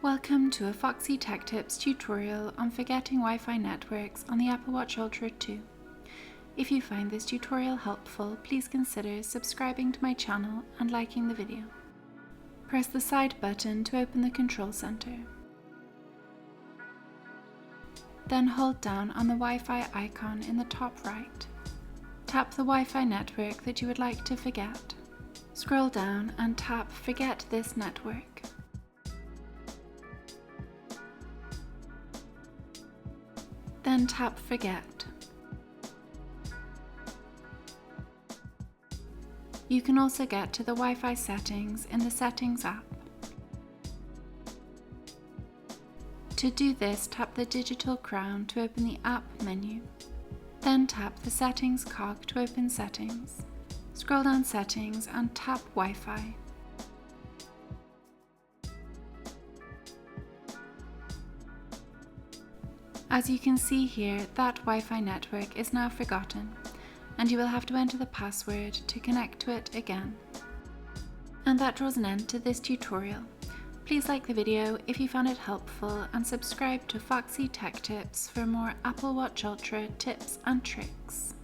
Welcome to a Foxy Tech Tips tutorial on forgetting Wi-Fi networks on the Apple Watch Ultra 2. If you find this tutorial helpful, please consider subscribing to my channel and liking the video. Press the side button to open the control center. Then hold down on the Wi-Fi icon in the top right. Tap the Wi-Fi network that you would like to forget. Scroll down and tap Forget this network. Then tap Forget. You can also get to the Wi-Fi settings in the Settings app. To do this, tap the digital crown to open the app menu. Then tap the Settings cog to open Settings. Scroll down Settings and tap Wi-Fi. As you can see here, that Wi-Fi network is now forgotten, and you will have to enter the password to connect to it again. And that draws an end to this tutorial. Please like the video if you found it helpful and subscribe to Foxy Tech Tips for more Apple Watch Ultra tips and tricks.